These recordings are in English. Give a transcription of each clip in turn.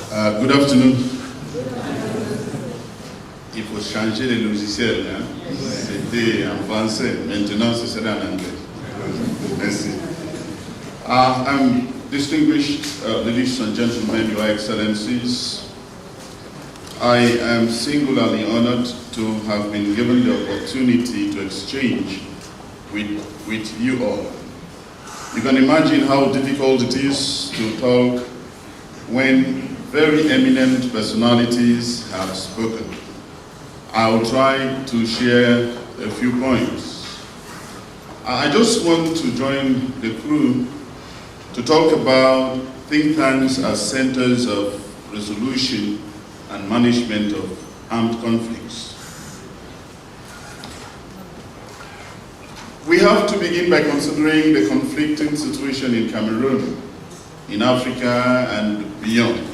Good afternoon. Il faut changer les logiciels. Hein? C'était en français, maintenant ce sera en anglais. Merci. I'm distinguished ladies and gentlemen, Your Excellencies. I am singularly honored to have been given the opportunity to exchange with you all. You can imagine how difficult it is to talk when very eminent personalities have spoken. I will try to share a few points. I just want to join the crew to talk about think tanks as centers of resolution and management of armed conflicts. We have to begin by considering the conflicting situation in Cameroon, in Africa and beyond.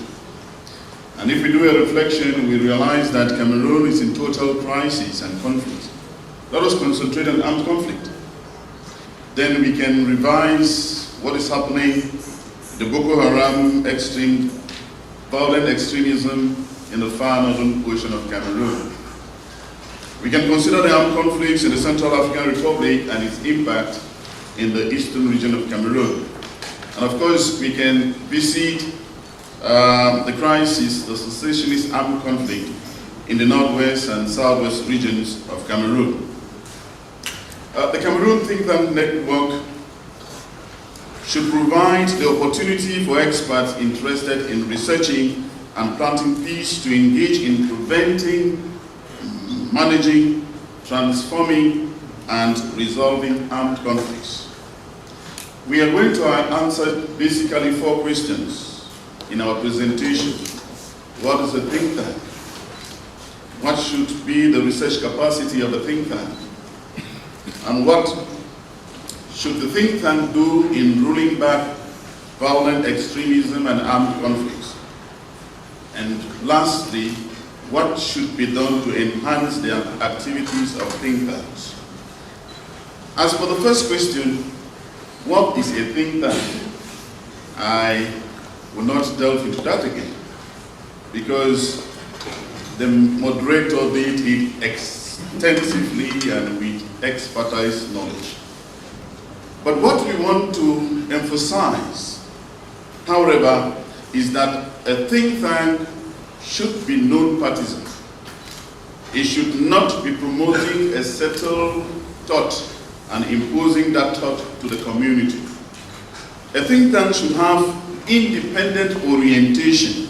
And if we do a reflection, we realize that Cameroon is in total crisis and conflict. Let us concentrate on armed conflict. Then we can revise what is happening, the Boko Haram extreme, violent extremism in the far northern portion of Cameroon. We can consider the armed conflicts in the Central African Republic and its impact in the eastern region of Cameroon. And of course, we can visit the crisis, the secessionist armed conflict in the northwest and southwest regions of Cameroon. The Cameroon Think Tank Network should provide the opportunity for experts interested in researching and planting peace to engage in preventing, managing, transforming, and resolving armed conflicts. We are going to answer basically 4 questions in our presentation. What is a think tank? What should be the research capacity of a think tank? And what should the think tank do in ruling back violent extremism and armed conflicts? And lastly, what should be done to enhance the activities of think tanks? As for the first question, what is a think tank? I will not delve into that again, because the moderator did it extensively and with expertise knowledge. But what we want to emphasize, however, is that a think tank should be non-partisan. It should not be promoting a settled thought and imposing that thought to the community. A think tank should have independent orientation,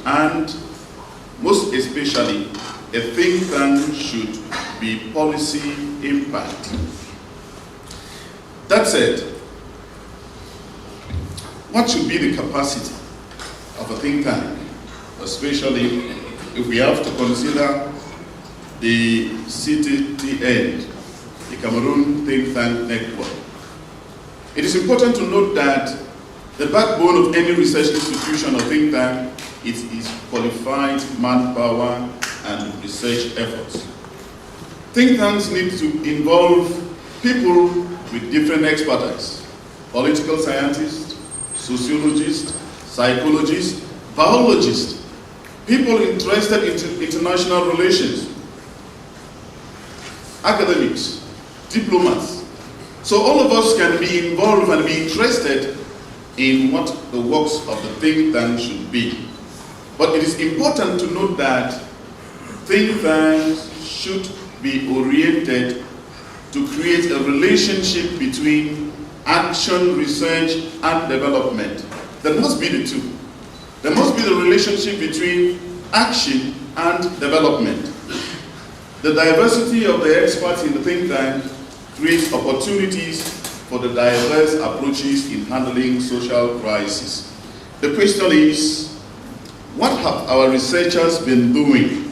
and most especially, a think tank should be policy impact. That said, what should be the capacity of a think tank, especially if we have to consider the CTTN, the Cameroon Think Tank Network? It is important to note that the backbone of any research institution or think tank is qualified manpower and research efforts. Think tanks need to involve people with different expertise: political scientists, sociologists, psychologists, biologists, people interested in international relations, academics, diplomats. So all of us can be involved and be interested in what the works of the think tank should be. But it is important to note that think tanks should be oriented to create a relationship between action, research, and development. There must be the two. There must be the relationship between action and development. The diversity of the experts in the think tank creates opportunities for the diverse approaches in handling social crises. The question is, what have our researchers been doing?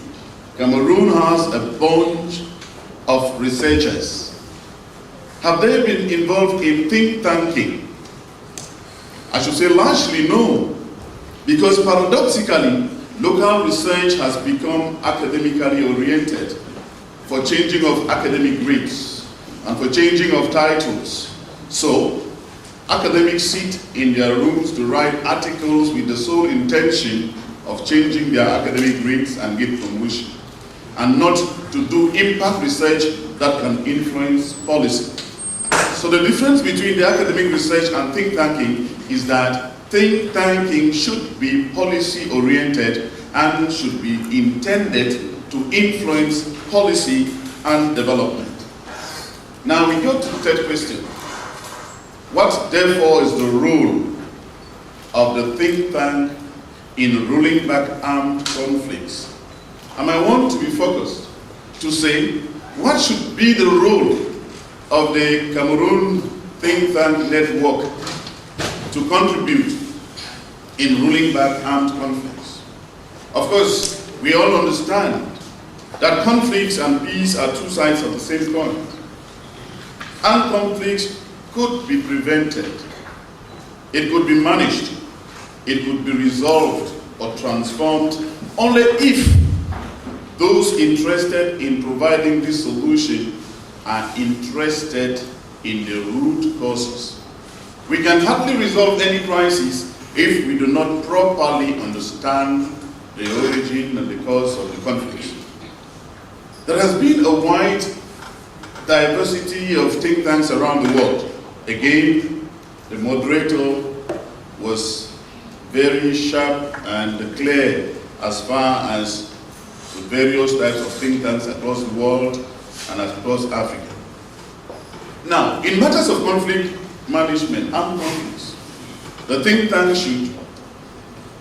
Cameroon has a bunch of researchers. Have they been involved in think tanking? I should say largely no, because paradoxically, local research has become academically oriented for changing of academic grades and for changing of titles. So, academics sit in their rooms to write articles with the sole intention of changing their academic grades and get promotion, and not to do impact research that can influence policy. So the difference between the academic research and think tanking is that think tanking should be policy oriented and should be intended to influence policy and development. Now we go to the third question. What therefore is the role of the think tank in rolling back armed conflicts? And I want to be focused to say, what should be the role of the Cameroon think tank network to contribute in rolling back armed conflicts? Of course, we all understand that conflicts and peace are two sides of the same coin. Armed conflicts could be prevented, it could be managed, it could be resolved or transformed only if those interested in providing this solution are interested in the root causes. We can hardly resolve any crisis if we do not properly understand the origin and the cause of the conflict. There has been a wide diversity of think tanks around the world. Again, the moderator was very sharp and clear as far as the various types of think tanks across the world and across Africa. Now, in matters of conflict management, armed conflicts, the think tank should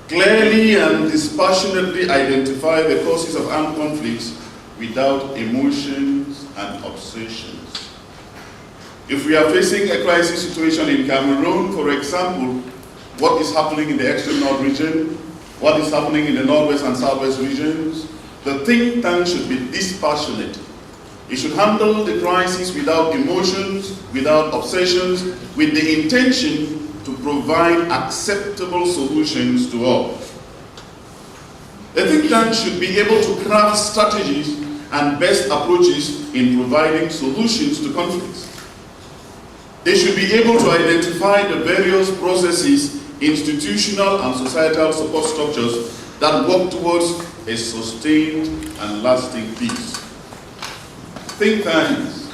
clearly and dispassionately identify the causes of armed conflicts without emotions and obsessions. If we are facing a crisis situation in Cameroon, for example, what is happening in the extreme north region, what is happening in the northwest and southwest regions, the think tank should be dispassionate. It should handle the crisis without emotions, without obsessions, with the intention to provide acceptable solutions to all. The think tank should be able to craft strategies and best approaches in providing solutions to conflicts. They should be able to identify the various processes, institutional and societal support structures that work towards a sustained and lasting peace. Think tanks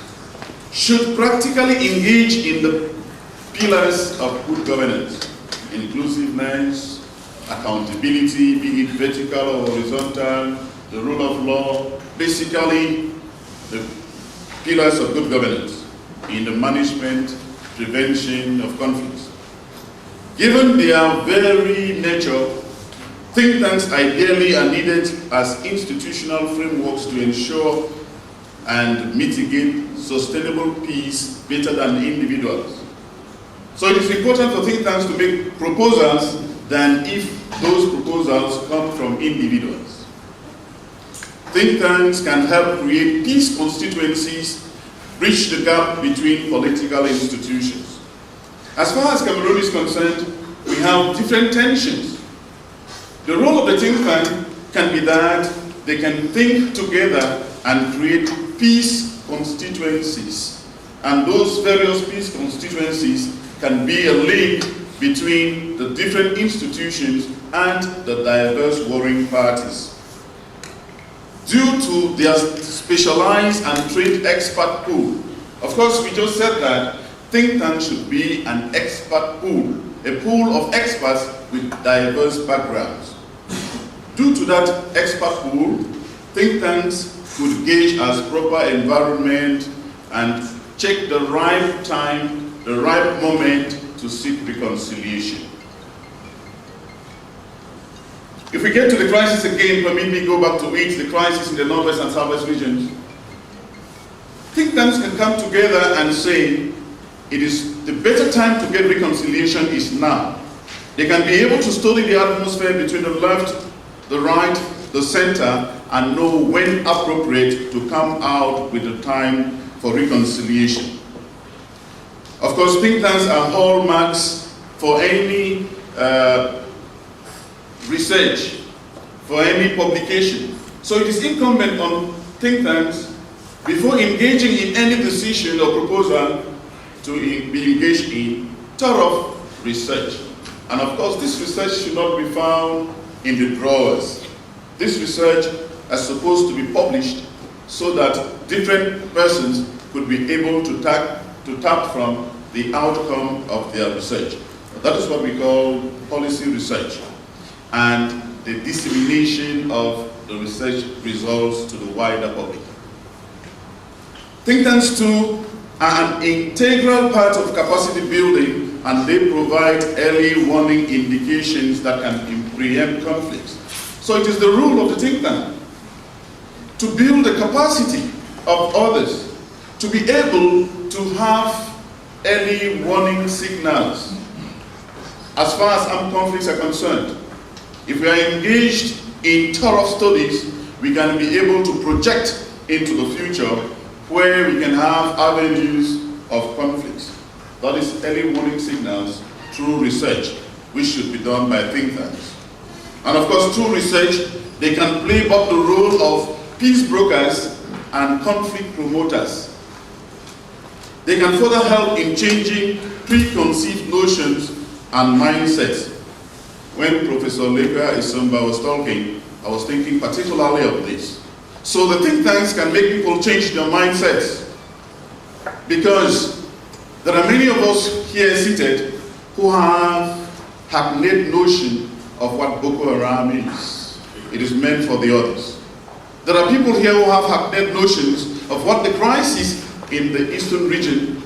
should practically engage in the pillars of good governance: inclusiveness, accountability, be it vertical or horizontal, the rule of law, basically the pillars of good governance in the management, prevention of conflicts. Given their very nature, think tanks ideally are needed as institutional frameworks to ensure and mitigate sustainable peace better than individuals. So it is important for think tanks to make proposals than if those proposals come from individuals. Think tanks can help create peace constituencies, bridge the gap between political institutions. As far as Cameroon is concerned, we have different tensions. The role of the think tank can be that they can think together and create peace constituencies. And those various peace constituencies can be a link between the different institutions and the diverse warring parties. Due to their specialized and trained expert pool, of course we just said that think tank should be an expert pool, a pool of experts with diverse backgrounds. Due to that expert pool, think tanks could gauge as proper environment and check the right time, the right moment to seek reconciliation. If we get to the crisis again, permit me go back to it, the crisis in the northwest and southwest regions. Think tanks can come together and say, it is the better time to get reconciliation is now. They can be able to study the atmosphere between the left, the right, the center, and know when appropriate to come out with the time for reconciliation. Of course, think tanks are hallmarks for any research, for any publication. So it is incumbent on think tanks, before engaging in any decision or proposal, to be engaged in thorough research. And of course, this research should not be found in the drawers. This research is supposed to be published so that different persons could be able to tap from the outcome of their research. That is what we call policy research, and the dissemination of the research results to the wider public. Think tanks too are an integral part of capacity building, and they provide early warning indications that can preempt conflicts. So it is the role of the think tank to build the capacity of others to be able to have early warning signals. As far as armed conflicts are concerned, if we are engaged in thorough studies, we can be able to project into the future where we can have avenues of conflicts. That is early warning signals through research, which should be done by think tanks. And of course, through research, they can play up the role of peace brokers and conflict promoters. They can further help in changing preconceived notions and mindsets. When Professor Lega Isumba was talking, I was thinking particularly of this. So the think tanks can make people change their mindsets, because there are many of us here seated who have hackneyed notion of what Boko Haram is. It is meant for the others. There are people here who have hackneyed notions of what the crisis in the eastern region,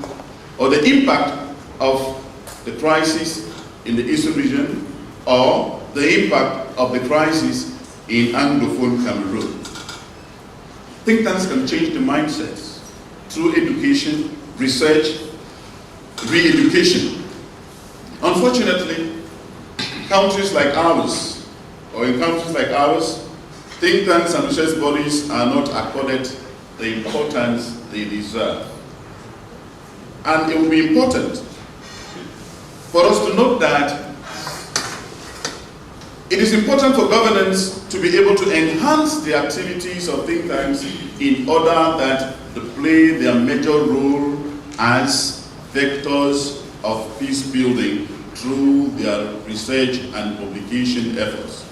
or the impact of the crisis in the eastern region, or the impact of the crisis in Anglophone Cameroon. Think tanks can change the mindsets through education, research, re-education. Unfortunately, countries like ours, or in countries like ours, think tanks and research bodies are not accorded the importance they deserve. And it will be important for us to note that it is important for governance to be able to enhance the activities of think tanks in order that to play their major role as vectors of peace building through their research and publication efforts.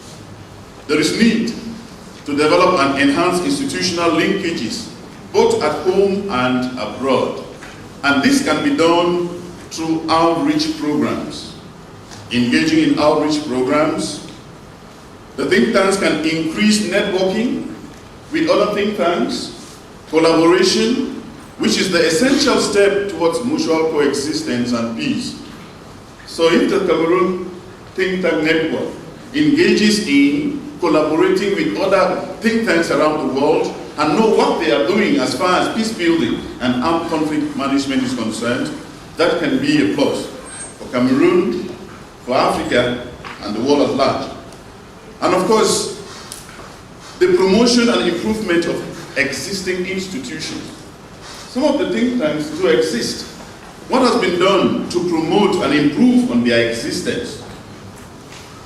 There is need to develop and enhance institutional linkages both at home and abroad. And this can be done through outreach programs. Engaging in outreach programs, the think tanks can increase networking with other think tanks, collaboration, which is the essential step towards mutual coexistence and peace. So if the Cameroon think tank network engages in collaborating with other think tanks around the world and know what they are doing as far as peace building and armed conflict management is concerned, that can be a plus for Cameroon, for Africa, and the world at large. And of course, the promotion and improvement of existing institutions. Some of the think tanks do exist. What has been done to promote and improve on their existence?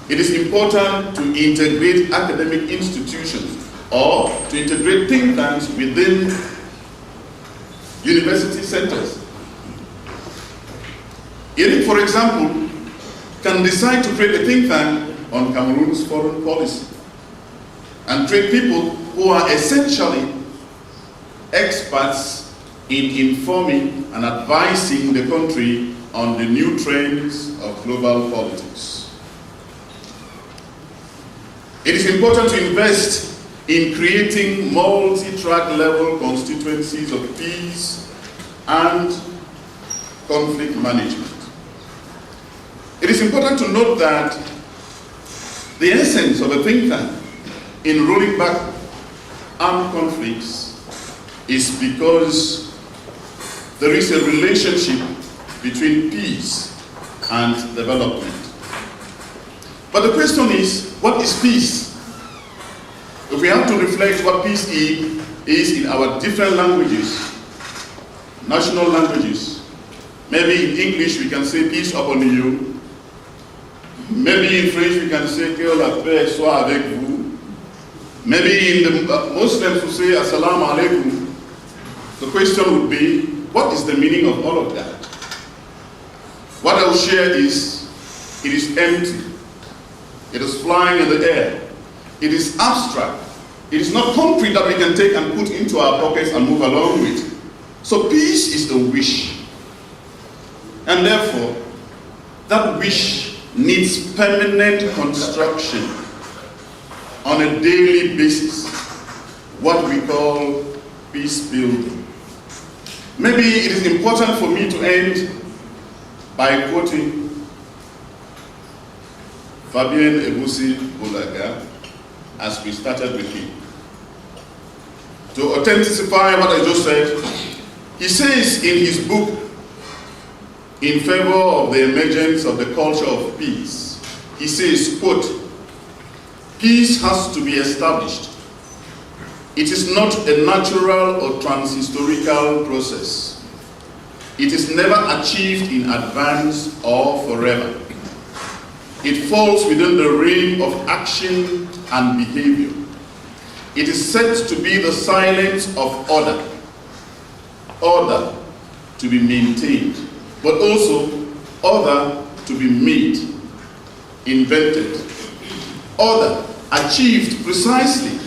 It is important to integrate academic institutions or to integrate think tanks within university centers. IRIC, for example, can decide to create a think tank on Cameroon's foreign policy and train people who are essentially experts in informing and advising the country on the new trends of global politics. It is important to invest in creating multi-track level constituencies of peace and conflict management. It is important to note that the essence of a think tank in rolling back armed conflicts is because there is a relationship between peace and development. But the question is, what is peace? If we have to reflect what peace is in our different languages, national languages, maybe in English we can say peace upon you. Maybe in French we can say que la paix soit avec vous. Maybe in the Muslims who say assalamu alaikum. The question would be, what is the meaning of all of that? What I will share is, it is empty. It is flying in the air. It is abstract. It is not concrete that we can take and put into our pockets and move along with. So peace is a wish. And therefore, that wish needs permanent construction on a daily basis, what we call peace building. Maybe it is important for me to end by quoting Fabien EBOUSSI BOULAGA as we started with him. To authenticify what I just said, he says in his book, In Favor of the Emergence of the Culture of Peace, he says, quote, "Peace has to be established. It is not a natural or transhistorical process. It is never achieved in advance or forever. It falls within the realm of action and behavior. It is said to be the silence of order, order to be maintained, but also order to be made, invented, order achieved precisely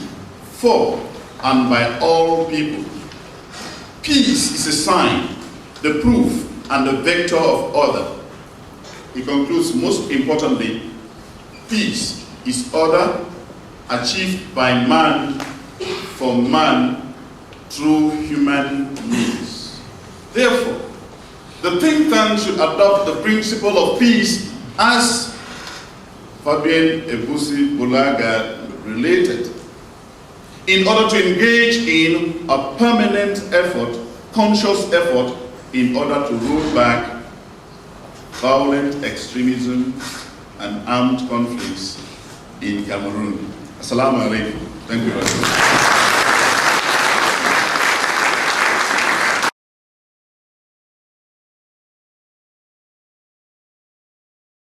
for and by all people. Peace is a sign, the proof, and the vector of order." He concludes, most importantly, peace is order achieved by man for man through human means. Therefore, the think tank should adopt the principle of peace as Fabien EBOUSSI BOULAGA related, in order to engage in a permanent effort, conscious effort, in order to roll back violent extremism and armed conflicts in Cameroon. Assalamu alaikum. Thank you very much.